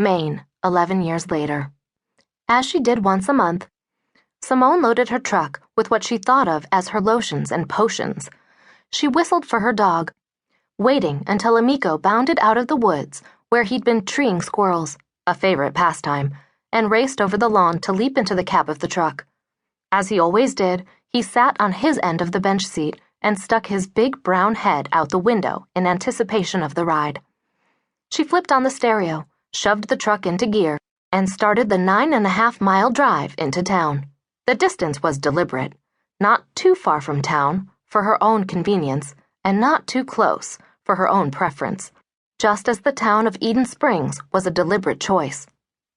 Maine, 11 years later. As she did once a month, Simone loaded her truck with what she thought of as her lotions and potions. She whistled for her dog, waiting until Amico bounded out of the woods where he'd been treeing squirrels, a favorite pastime, and raced over the lawn to leap into the cab of the truck. As he always did, he sat on his end of the bench seat and stuck his big brown head out the window in anticipation of the ride. She flipped on the stereo, shoved the truck into gear, and started the 9.5-mile drive into town. The distance was deliberate, not too far from town for her own convenience, and not too close for her own preference, just as the town of Eden Springs was a deliberate choice.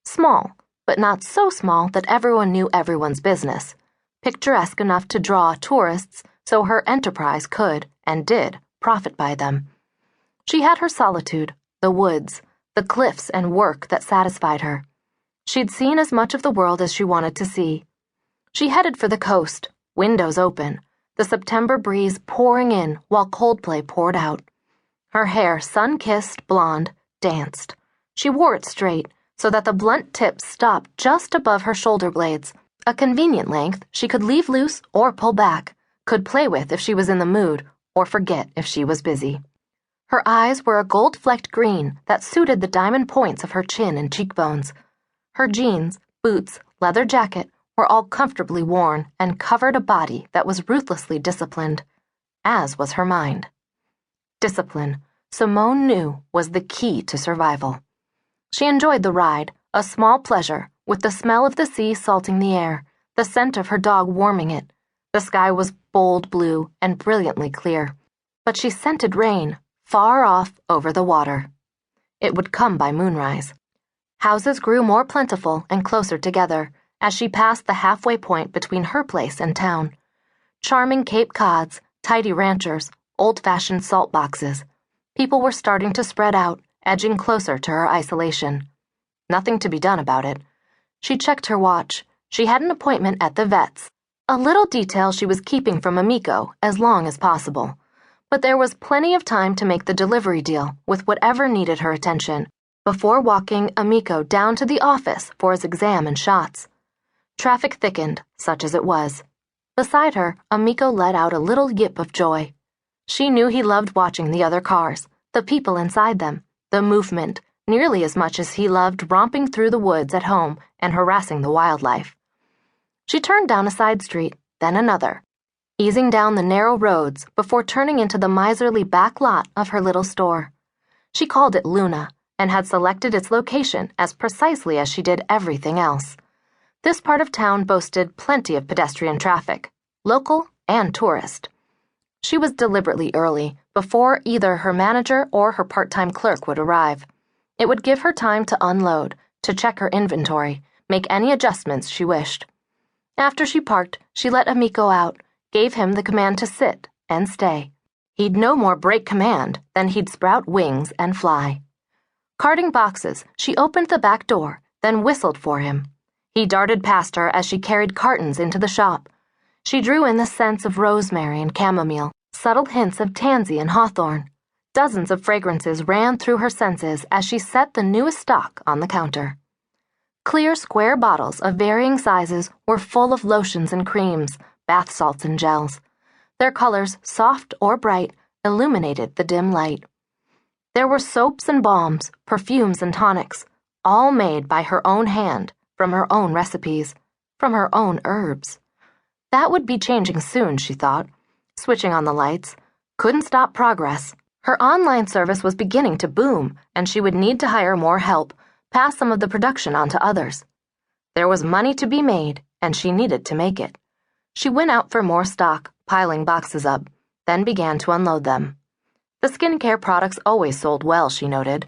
Small, but not so small that everyone knew everyone's business, picturesque enough to draw tourists so her enterprise could, and did, profit by them. She had her solitude, the woods, the cliffs and work that satisfied her. She'd seen as much of the world as she wanted to see. She headed for the coast, windows open, the September breeze pouring in while Coldplay poured out. Her hair, sun-kissed blonde, danced. She wore it straight, so that the blunt tips stopped just above her shoulder blades, a convenient length she could leave loose or pull back, could play with if she was in the mood, or forget if she was busy. Her eyes were a gold-flecked green that suited the diamond points of her chin and cheekbones. Her jeans, boots, leather jacket were all comfortably worn and covered a body that was ruthlessly disciplined, as was her mind. Discipline, Simone knew, was the key to survival. She enjoyed the ride, a small pleasure, with the smell of the sea salting the air, the scent of her dog warming it. The sky was bold blue and brilliantly clear, but she scented rain, far off over the water. It would come by moonrise. Houses grew more plentiful and closer together as she passed the halfway point between her place and town. Charming Cape Cods, tidy ranchers, old-fashioned salt boxes. People were starting to spread out, edging closer to her isolation. Nothing to be done about it. She checked her watch. She had an appointment at the vet's, a little detail she was keeping from Amico as long as possible. But there was plenty of time to make the delivery deal with whatever needed her attention before walking Amico down to the office for his exam and shots. Traffic thickened, such as it was. Beside her, Amico let out a little yip of joy. She knew he loved watching the other cars, the people inside them, the movement, nearly as much as he loved romping through the woods at home and harassing the wildlife. She turned down a side street, then another, easing down the narrow roads before turning into the miserly back lot of her little store. She called it Luna, and had selected its location as precisely as she did everything else. This part of town boasted plenty of pedestrian traffic, local and tourist. She was deliberately early, before either her manager or her part-time clerk would arrive. It would give her time to unload, to check her inventory, make any adjustments she wished. After she parked, she let Amico out, gave him the command to sit and stay. He'd no more break command than he'd sprout wings and fly. Carting boxes, she opened the back door, then whistled for him. He darted past her as she carried cartons into the shop. She drew in the scents of rosemary and chamomile, subtle hints of tansy and hawthorn. Dozens of fragrances ran through her senses as she set the newest stock on the counter. Clear, square bottles of varying sizes were full of lotions and creams, bath salts and gels. Their colors, soft or bright, illuminated the dim light. There were soaps and balms, perfumes and tonics, all made by her own hand, from her own recipes, from her own herbs. That would be changing soon, she thought, switching on the lights. Couldn't stop progress. Her online service was beginning to boom, and she would need to hire more help, pass some of the production on to others. There was money to be made, and she needed to make it. She went out for more stock, piling boxes up, then began to unload them. The skincare products always sold well, she noted.